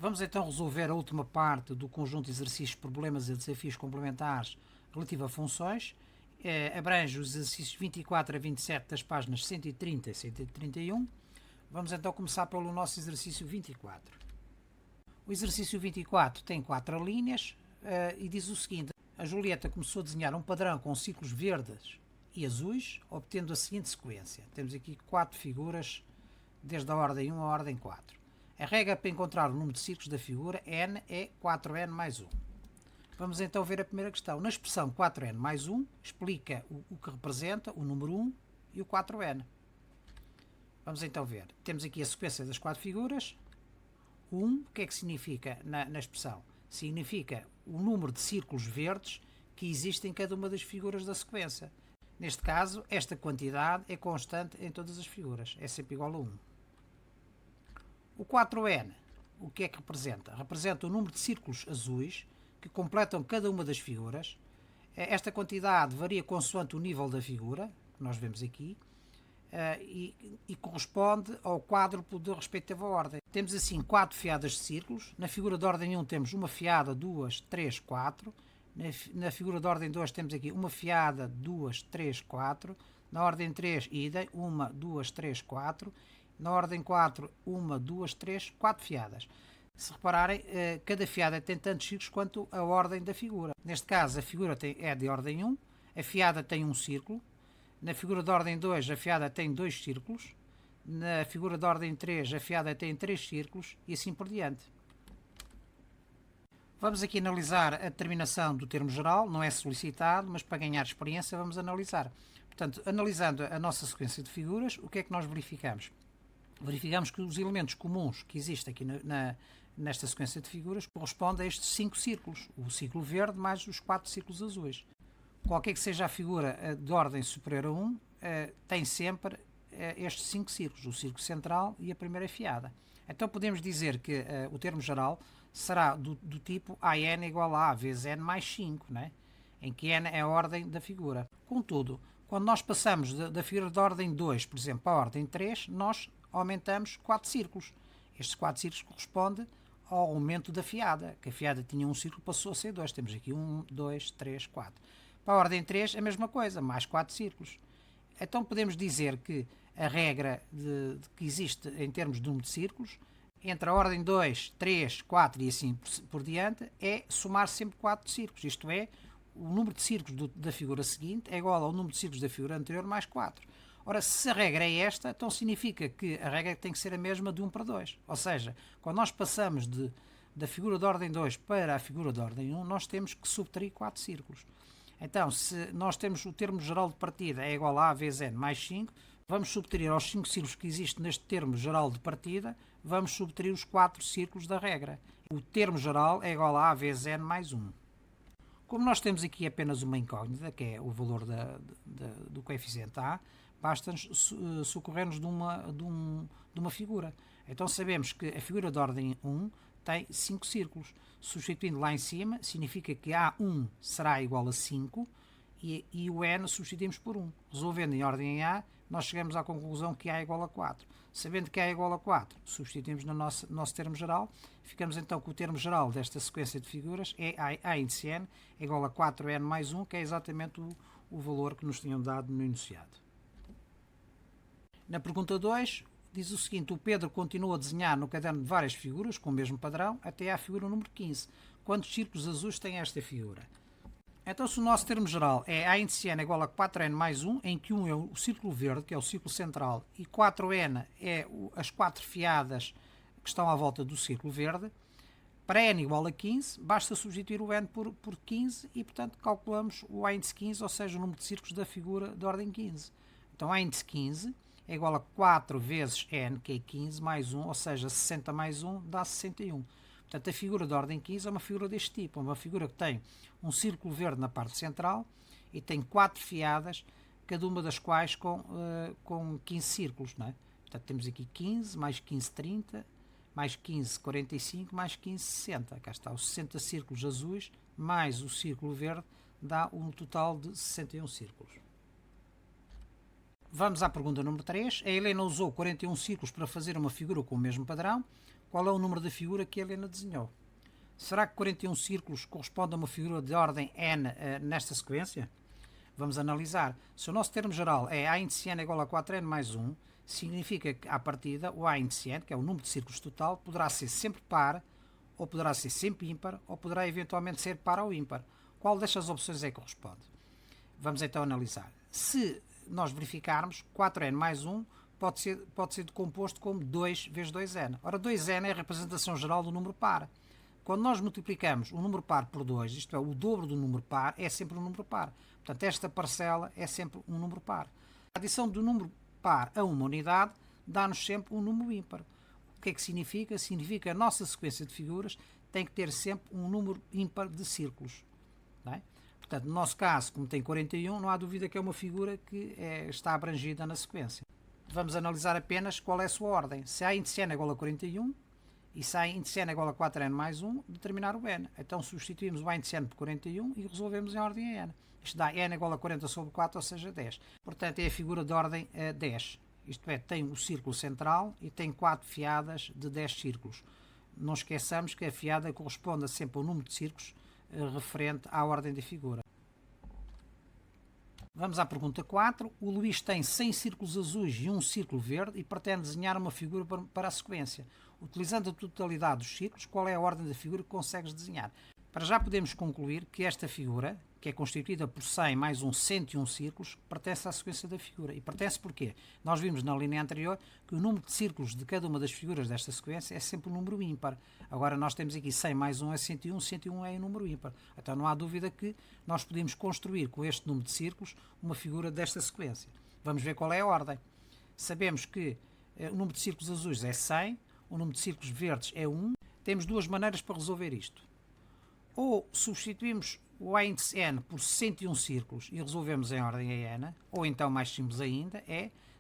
Vamos então resolver a última parte do conjunto de exercícios, problemas e desafios complementares relativo a funções. Abrange os exercícios 24 a 27 das páginas 130 e 131. Vamos então começar pelo nosso exercício 24. O exercício 24 tem 4 linhas e diz o seguinte: a Julieta começou a desenhar um padrão com ciclos verdes e azuis, obtendo a seguinte sequência. Temos aqui 4 figuras, desde a ordem 1 à ordem 4. A regra para encontrar o número de ciclos da figura n é 4n mais 1. Vamos então ver a primeira questão. Na expressão 4n mais 1, explica o que representa o número 1 e o 4n. Vamos então ver. Temos aqui a sequência das 4 figuras. O 1, o que é que significa na expressão? Significa o número de círculos verdes que existem em cada uma das figuras da sequência. Neste caso, esta quantidade é constante em todas as figuras. É sempre igual a 1. O 4n, o que é que representa? Representa o número de círculos azuis que completam cada uma das figuras. Esta quantidade varia consoante o nível da figura, que nós vemos aqui, e corresponde ao quádruplo da respectiva ordem. Temos assim 4 fiadas de círculos. Na figura de ordem 1 temos uma fiada, 2, 3, 4. Na figura de ordem 2 temos aqui uma fiada, 2, 3, 4. Na ordem 3, idem, 1, 2, 3, 4. Na ordem 4, 1, 2, 3, 4 fiadas. Se repararem, cada fiada tem tantos círculos quanto a ordem da figura. Neste caso, a figura é de ordem 1, a fiada tem um círculo. Na figura de ordem 2, a fiada tem 2 círculos. Na figura de ordem 3, a fiada tem 3 círculos e assim por diante. Vamos aqui analisar a determinação do termo geral, não é solicitado, mas para ganhar experiência vamos analisar. Portanto, analisando a nossa sequência de figuras, o que é que nós verificamos? Verificamos que os elementos comuns que existem aqui nesta sequência de figuras correspondem a estes 5 círculos. O círculo verde mais os 4 círculos azuis. Qualquer que seja a figura de ordem superior a 1, tem sempre estes 5 círculos, o círculo central e a primeira fiada. Então podemos dizer que o termo geral será do tipo AN igual a vezes N mais 5, né? Em que N é a ordem da figura. Contudo, quando nós passamos da figura de ordem 2, por exemplo, para a ordem 3, nós aumentamos 4 círculos. Estes 4 círculos correspondem ao aumento da fiada, que a fiada tinha um círculo, passou a ser 2. Temos aqui 1, 2, 3, 4. Para a ordem 3, a mesma coisa, mais 4 círculos. Então podemos dizer que a regra que existe em termos de número de círculos, entre a ordem 2, 3, 4 e assim por diante, é somar sempre 4 círculos. Isto é, o número de círculos da figura seguinte é igual ao número de círculos da figura anterior mais 4. Ora, se a regra é esta, então significa que a regra tem que ser a mesma de 1 para 2. Ou seja, quando nós passamos da figura de ordem 2 para a figura de ordem 1, nós temos que subtrair 4 círculos. Então, se nós temos o termo geral de partida é igual a vezes n mais 5, vamos subtrair aos 5 círculos que existem neste termo geral de partida, vamos subtrair os 4 círculos da regra. O termo geral é igual a vezes n mais 1. Como nós temos aqui apenas uma incógnita, que é o valor do coeficiente A, basta-nos socorrer-nos de uma figura. Então sabemos que a figura de ordem 1 tem 5 círculos. Substituindo lá em cima, significa que A1 será igual a 5 e o N substituímos por 1. Resolvendo em ordem A, nós chegamos à conclusão que A é igual a 4. Sabendo que A é igual a 4, substituímos no nosso termo geral. Ficamos então com o termo geral desta sequência de figuras é A índice N é igual a 4N mais 1, que é exatamente o valor que nos tinham dado no enunciado. Na pergunta 2, diz o seguinte: o Pedro continua a desenhar no caderno de várias figuras com o mesmo padrão até à figura número 15. Quantos círculos azuis tem esta figura? Então, se o nosso termo geral é A índice N igual a 4N mais 1, em que 1 é o círculo verde, que é o círculo central, e 4N é as 4 fiadas que estão à volta do círculo verde, para N igual a 15, basta substituir o N por 15 e, portanto, calculamos o A índice 15, ou seja, o número de círculos da figura de ordem 15. Então, A índice 15 é igual a 4 vezes N, que é 15, mais 1, ou seja, 60 mais 1 dá 61. Portanto, a figura de ordem 15 é uma figura deste tipo, uma figura que tem um círculo verde na parte central e tem 4 fiadas, cada uma das quais com 15 círculos, não é? Portanto, temos aqui 15, mais 15, 30, mais 15, 45, mais 15, 60. Cá está, os 60 círculos azuis, mais o círculo verde, dá um total de 61 círculos. Vamos à pergunta número 3. A Helena usou 41 círculos para fazer uma figura com o mesmo padrão. qual é o número da figura que a Helena desenhou. Será que 41 círculos corresponde a uma figura de ordem n nesta sequência? Vamos analisar. Se o nosso termo geral é A índice n igual a 4n mais 1, significa que, à partida, o A índice n, que é o número de círculos total, poderá ser sempre par, ou poderá ser sempre ímpar, ou poderá eventualmente ser par ou ímpar. Qual destas opções é que corresponde? Vamos então analisar. Se nós verificarmos, 4n mais 1 pode ser decomposto como 2 vezes 2n. Ora, 2n é a representação geral do número par. Quando nós multiplicamos o número par por 2, isto é, o dobro do número par, é sempre um número par. Portanto, esta parcela é sempre um número par. A adição do número par a uma unidade dá-nos sempre um número ímpar. O que é que significa? Significa que a nossa sequência de figuras tem que ter sempre um número ímpar de círculos. Não é? Portanto, no nosso caso, como tem 41, não há dúvida que é uma figura que está abrangida na sequência. Vamos analisar apenas qual é a sua ordem. Se A índice n é igual a 41 e se A índice n é igual a 4n mais 1, determinar o n. Então substituímos o A índice n por 41 e resolvemos em ordem a n. Isto dá n igual a 40 sobre 4, ou seja, 10. Portanto, é a figura de ordem 10. Isto é, tem o círculo central e tem 4 fiadas de 10 círculos. Não esqueçamos que a fiada corresponde sempre ao número de círculos referente à ordem da figura. Vamos à pergunta 4. O Luís tem 100 círculos azuis e um círculo verde e pretende desenhar uma figura para a sequência. Utilizando a totalidade dos círculos, qual é a ordem da figura que consegues desenhar? Para já podemos concluir que esta figura, que é constituída por 100 mais um 101 círculos, pertence à sequência da figura. E pertence porquê? Nós vimos na linha anterior que o número de círculos de cada uma das figuras desta sequência é sempre um número ímpar. Agora nós temos aqui 100 mais 1 é 101, 101 é um número ímpar. Então não há dúvida que nós podemos construir com este número de círculos uma figura desta sequência. Vamos ver qual é a ordem. Sabemos que o número de círculos azuis é 100, o número de círculos verdes é 1. Temos duas maneiras para resolver isto. Ou substituímos o A índice n por 101 círculos e resolvemos em ordem a n, ou então, mais simples ainda,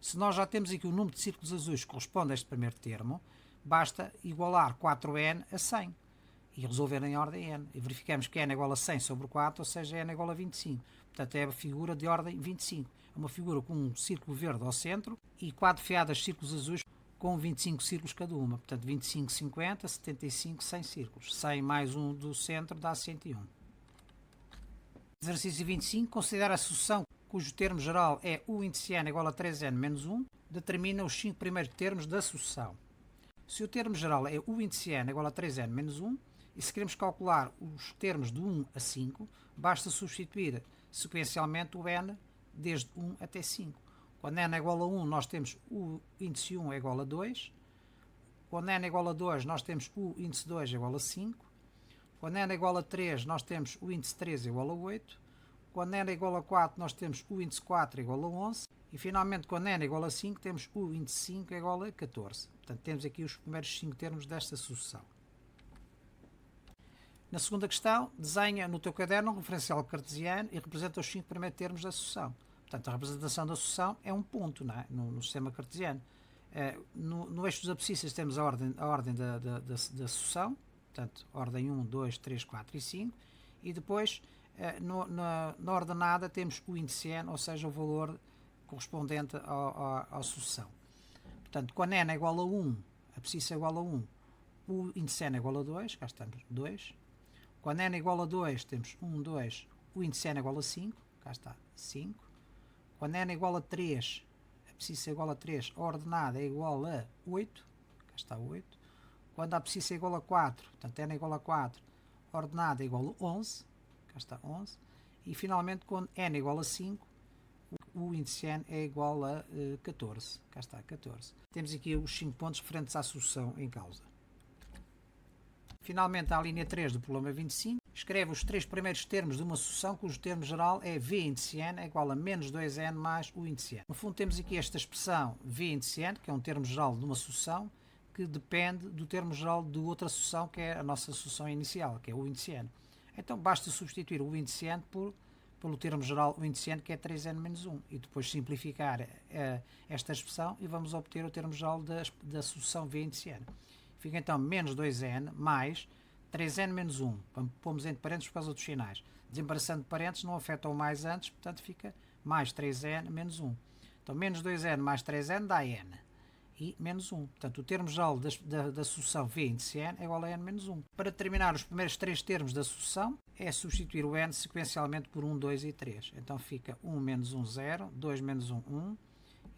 se nós já temos aqui o número de círculos azuis que corresponde a este primeiro termo, basta igualar 4n a 100 e resolver em ordem n. E verificamos que n é igual a 100 sobre 4, ou seja, n é igual a 25. Portanto, é a figura de ordem 25. É uma figura com um círculo verde ao centro e 4 fiadas de círculos azuis com 25 círculos cada uma. Portanto, 25, 50, 75, 100 círculos. 100 mais um do centro dá 101. Exercício 25. Considera a sucessão cujo termo geral é o índice n igual a 3n menos 1. Determina os 5 primeiros termos da sucessão. Se o termo geral é o índice n igual a 3n menos 1, e se queremos calcular os termos de 1 a 5, basta substituir sequencialmente o n desde 1 até 5. Quando n é igual a 1, nós temos o índice 1 é igual a 2. Quando n é igual a 2, nós temos o índice 2 é igual a 5. Quando n é igual a 3, nós temos o índice 3 é igual a 8. Quando n é igual a 4, nós temos o índice 4 é igual a 11. E finalmente, quando n é igual a 5, temos o índice 5 é igual a 14. Portanto, temos aqui os primeiros 5 termos desta sucessão. Na segunda questão, desenha no teu caderno um referencial cartesiano e representa os 5 primeiros termos da sucessão. Portanto, a representação da sucessão é um ponto, não é? no sistema cartesiano. No eixo dos abscissas temos a ordem da sucessão, portanto, ordem 1, 2, 3, 4 e 5, e depois, na ordenada, temos o índice n, ou seja, o valor correspondente à sucessão. Portanto, quando n é igual a 1, a abscissa é igual a 1, o índice n é igual a 2, cá estamos, 2. Quando n é igual a 2, temos 1, 2, o índice n é igual a 5, cá está, 5. Quando n é igual a 3, a abscissa é igual a 3, a ordenada é igual a 8, cá está 8. Quando a abscissa é igual a 4, portanto n é igual a 4, a ordenada é igual a 11, cá está 11. E finalmente, quando n é igual a 5, o índice n é igual a 14, cá está 14. Temos aqui os 5 pontos referentes à sucessão em causa. Finalmente, à linha 3 do problema 25, escreve os 3 primeiros termos de uma sucessão cujo termo geral é v índice n é igual a menos 2n mais o índice n. No fundo, temos aqui esta expressão v índice n, que é um termo geral de uma sucessão, que depende do termo geral de outra sucessão, que é a nossa sucessão inicial, que é o índice n. Então, basta substituir o índice n pelo termo geral, o índice n, que é 3n menos 1, e depois simplificar esta expressão e vamos obter o termo geral da sucessão v índice n. Fica então menos 2n mais 3n menos 1. Pomos entre parênteses por causa dos sinais. Desembaraçando de parênteses não afeta o mais antes, portanto fica mais 3n menos 1. Então menos 2n mais 3n dá n. e menos 1. Portanto, o termo geral da sucessão V índice n é igual a n menos 1. Para determinar os primeiros 3 termos da sucessão, é substituir o n sequencialmente por 1, 2 e 3. Então fica 1 menos 1, 0, 2 menos 1, 1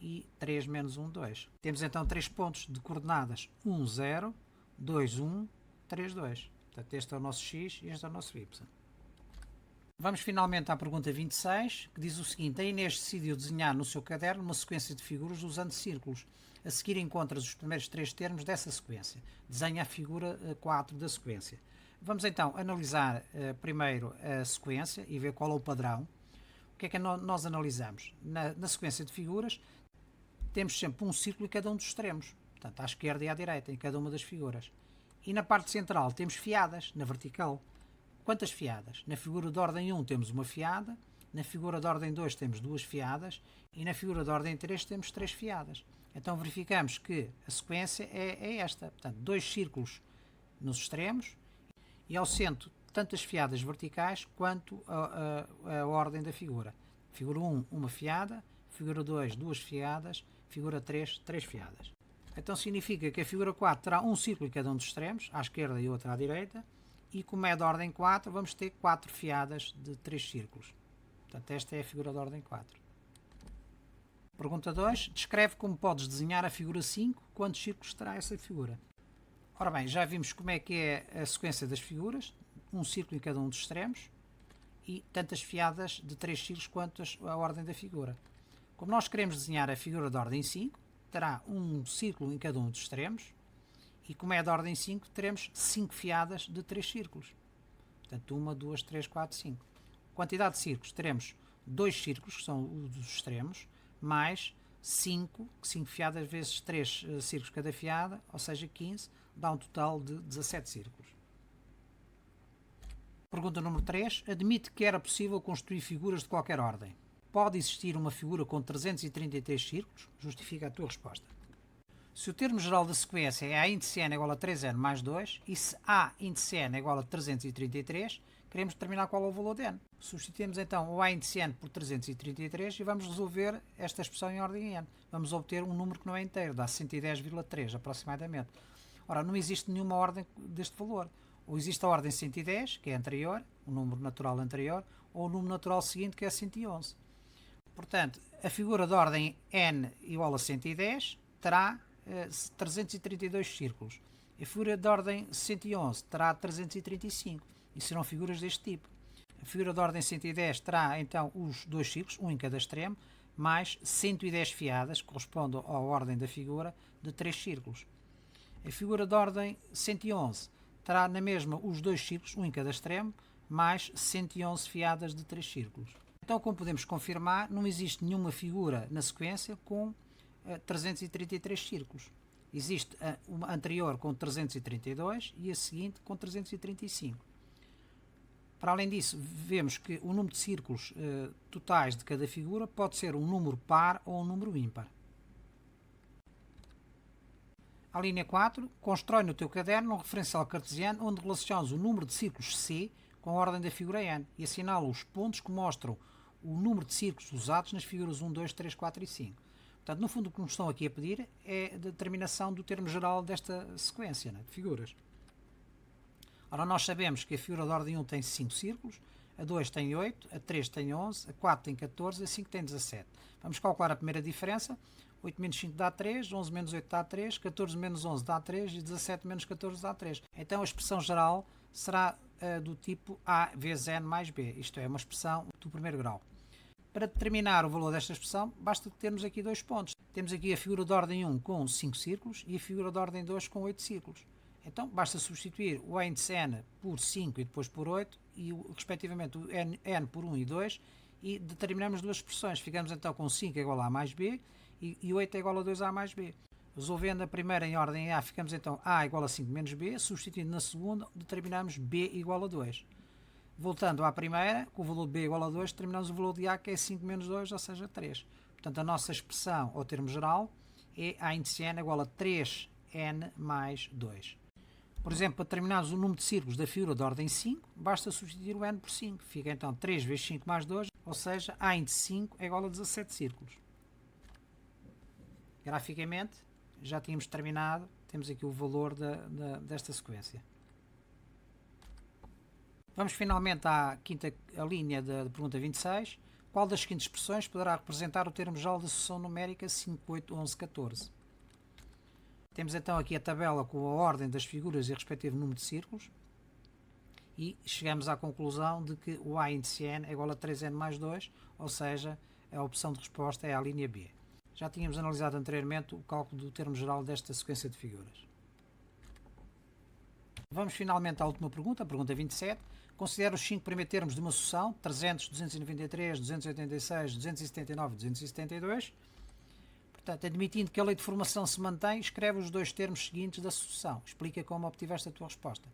e 3 menos 1, 2. Temos então 3 pontos de coordenadas 1, 0, 2, 1, 3, 2. Portanto, este é o nosso x e este é o nosso y. Vamos finalmente à pergunta 26, que diz o seguinte: a Inês decidiu desenhar no seu caderno uma sequência de figuras usando círculos. A seguir encontras os primeiros 3 termos dessa sequência. Desenha a figura 4 da sequência. Vamos então analisar primeiro a sequência e ver qual é o padrão. O que é que nós analisamos? Na sequência de figuras, temos sempre um círculo em cada um dos extremos. Portanto, à esquerda e à direita, em cada uma das figuras. E na parte central temos fiadas, na vertical. Quantas fiadas? Na figura de ordem 1 temos uma fiada, na figura de ordem 2 temos 2 fiadas e na figura de ordem 3 temos 3 fiadas. Então verificamos que a sequência é esta. Portanto, 2 círculos nos extremos e ao centro tanto as fiadas verticais quanto a ordem da figura. Figura 1, uma fiada, figura 2, 2 fiadas, figura 3, 3 fiadas. Então significa que a figura 4 terá um círculo em cada um dos extremos, à esquerda e outro à direita, e como é de ordem 4, vamos ter 4 fiadas de 3 círculos. Portanto, esta é a figura de ordem 4. Pergunta 2. Descreve como podes desenhar a figura 5, quantos círculos terá essa figura. Ora bem, já vimos como é que é a sequência das figuras, um círculo em cada um dos extremos, e tantas fiadas de 3 círculos quanto a ordem da figura. Como nós queremos desenhar a figura de ordem 5, terá um círculo em cada um dos extremos, e como é de ordem 5, teremos 5 fiadas de 3 círculos. Portanto, 1, 2, 3, 4, 5. Quantidade de círculos, teremos 2 círculos, que são os dos extremos, mais 5 fiadas vezes 3 círculos cada fiada, ou seja, 15, dá um total de 17 círculos. Pergunta número 3. Admite que era possível construir figuras de qualquer ordem. Pode existir uma figura com 333 círculos? Justifica a tua resposta. Se o termo geral da sequência é A índice n igual a 3n mais 2, e se A índice n é igual a 333, queremos determinar qual é o valor de n. Substituímos então o A índice n por 333 e vamos resolver esta expressão em ordem n. Vamos obter um número que não é inteiro, dá 110,3 aproximadamente. Ora, não existe nenhuma ordem deste valor. Ou existe a ordem 110, que é anterior, o número natural anterior, ou o número natural seguinte, que é 111. Portanto, a figura de ordem n igual a 110 terá 332 círculos. A figura de ordem 111 terá 335 e serão figuras deste tipo. A figura de ordem 110 terá então os 2 círculos, um em cada extremo, mais 110 fiadas, que correspondem à ordem da figura, de 3 círculos. A figura de ordem 111 terá na mesma os 2 círculos, um em cada extremo, mais 111 fiadas de 3 círculos. Então, como podemos confirmar, não existe nenhuma figura na sequência com 333 círculos. Existe uma anterior com 332 e a seguinte com 335. Para além disso, vemos que o número de círculos totais de cada figura pode ser um número par ou um número ímpar. A linha 4, constrói no teu caderno um referencial cartesiano onde relacionas o número de círculos C com a ordem da figura n e assinala os pontos que mostram o número de círculos usados nas figuras 1, 2, 3, 4 e 5. Portanto, no fundo, o que nos estão aqui a pedir é a determinação do termo geral desta sequência, de figuras. Ora, nós sabemos que a figura de ordem 1 tem 5 círculos, a 2 tem 8, a 3 tem 11, a 4 tem 14, a 5 tem 17. Vamos calcular a primeira diferença. 8 menos 5 dá 3, 11 menos 8 dá 3, 14 menos 11 dá 3 e 17 menos 14 dá 3. Então a expressão geral será do tipo A vezes N mais B. Isto é, uma expressão do primeiro grau. Para determinar o valor desta expressão, basta termos aqui 2 pontos. Temos aqui a figura de ordem 1 com 5 círculos e a figura de ordem 2 com 8 círculos. Então basta substituir o A índice N por 5 e depois por 8 e respectivamente o N por 1 e 2 e determinamos duas expressões. Ficamos então com 5 é igual a A mais B e 8 é igual a 2A mais B. Resolvendo a primeira em ordem A, ficamos então A igual a 5 menos B. Substituindo na segunda, determinamos B igual a 2. Voltando à primeira, com o valor de B igual a 2, determinamos o valor de A, que é 5 menos 2, ou seja, 3. Portanto, a nossa expressão, ao termo geral, é A índice N igual a 3N mais 2. Por exemplo, para determinarmos o número de círculos da figura de ordem 5, basta substituir o N por 5. Fica então 3 vezes 5 mais 2, ou seja, A índice 5 é igual a 17 círculos. Graficamente, já tínhamos terminado, temos aqui o valor desta sequência. Vamos finalmente à quinta linha da pergunta 26. Qual das seguintes expressões poderá representar o termo geral da sucessão numérica 5, 8, 11, 14? Temos então aqui a tabela com a ordem das figuras e o respectivo número de círculos e chegamos à conclusão de que o A índice n é igual a 3n mais 2, ou seja, a opção de resposta é a linha B. Já tínhamos analisado anteriormente o cálculo do termo geral desta sequência de figuras. Vamos finalmente à última pergunta, a pergunta 27. Considera os 5 primeiros termos de uma sucessão, 300, 293, 286, 279 e 272. Portanto, admitindo que a lei de formação se mantém, escreve os dois termos seguintes da sucessão. Explica como obtiveste a tua resposta.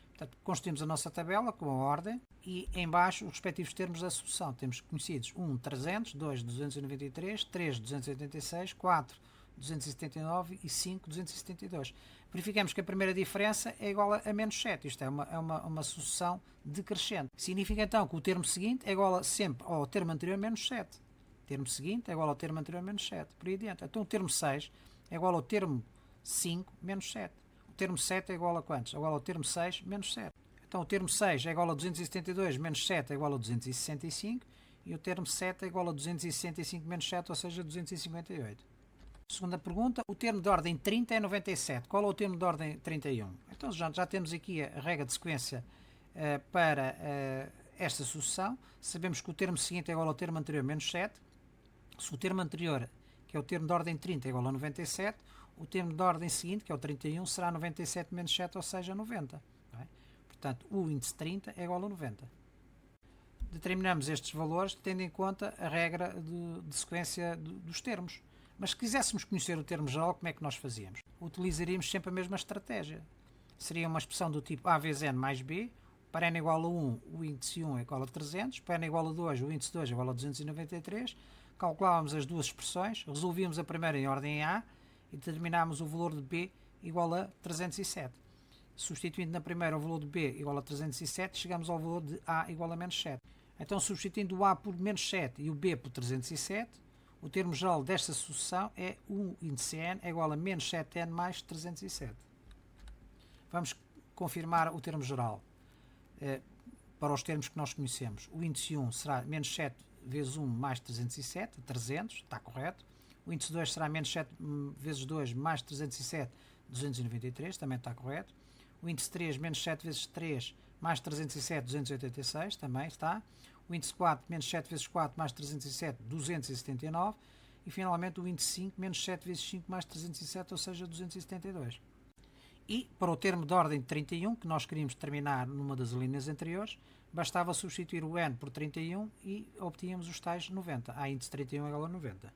Portanto, construímos a nossa tabela com a ordem e em baixo os respectivos termos da sucessão. Temos conhecidos 1, 300, 2, 293, 3, 286, 4, 279 e 5, 272. Verificamos que a primeira diferença é igual a menos 7. Isto é uma sucessão decrescente. Significa então que o termo seguinte é igual sempre ao termo anterior menos 7. O termo seguinte é igual ao termo anterior menos 7. Por aí adiante. Então o termo 6 é igual ao termo 5 menos 7. O termo 7 é igual a quantos? É igual ao termo 6 menos 7. Então o termo 6 é igual a 272 menos 7 é igual a 265. E o termo 7 é igual a 265 menos 7, ou seja, 258. Segunda pergunta, o termo de ordem 30 é 97. Qual é o termo de ordem 31? Então já temos aqui a regra de sequência para esta sucessão. Sabemos que o termo seguinte é igual ao termo anterior menos 7. Se o termo anterior, que é o termo de ordem 30, é igual a 97, o termo de ordem seguinte, que é o 31, será 97 menos 7, ou seja, 90. Não é? Portanto, o índice 30 é igual a 90. Determinamos estes valores tendo em conta a regra de sequência dos termos. Mas se quiséssemos conhecer o termo geral, como é que nós fazíamos? Utilizaríamos sempre a mesma estratégia. Seria uma expressão do tipo A vezes N mais B, para N igual a 1, o índice 1 é igual a 300, para N igual a 2, o índice 2 é igual a 293, calculávamos as duas expressões, resolvíamos a primeira em ordem A e determinámos o valor de B igual a 307. Substituindo na primeira o valor de B igual a 307, chegamos ao valor de A igual a menos 7. Então, substituindo o A por menos 7 e o B por 307, o termo geral desta sucessão é 1 índice n é igual a menos 7n mais 307. Vamos confirmar o termo geral para os termos que nós conhecemos. O índice 1 será menos 7 vezes 1 mais 307, 300, está correto. O índice 2 será menos 7 vezes 2 mais 307, 293, também está correto. O índice 3 menos 7 vezes 3 mais 307, 286, também está. O índice 4 menos 7 vezes 4 mais 307, 279. E finalmente o índice 5 menos 7 vezes 5 mais 307, ou seja, 272. E para o termo de ordem de 31, que nós queríamos terminar numa das linhas anteriores, bastava substituir o n por 31 e obtínhamos os tais 90. A índice 31 é igual a 90.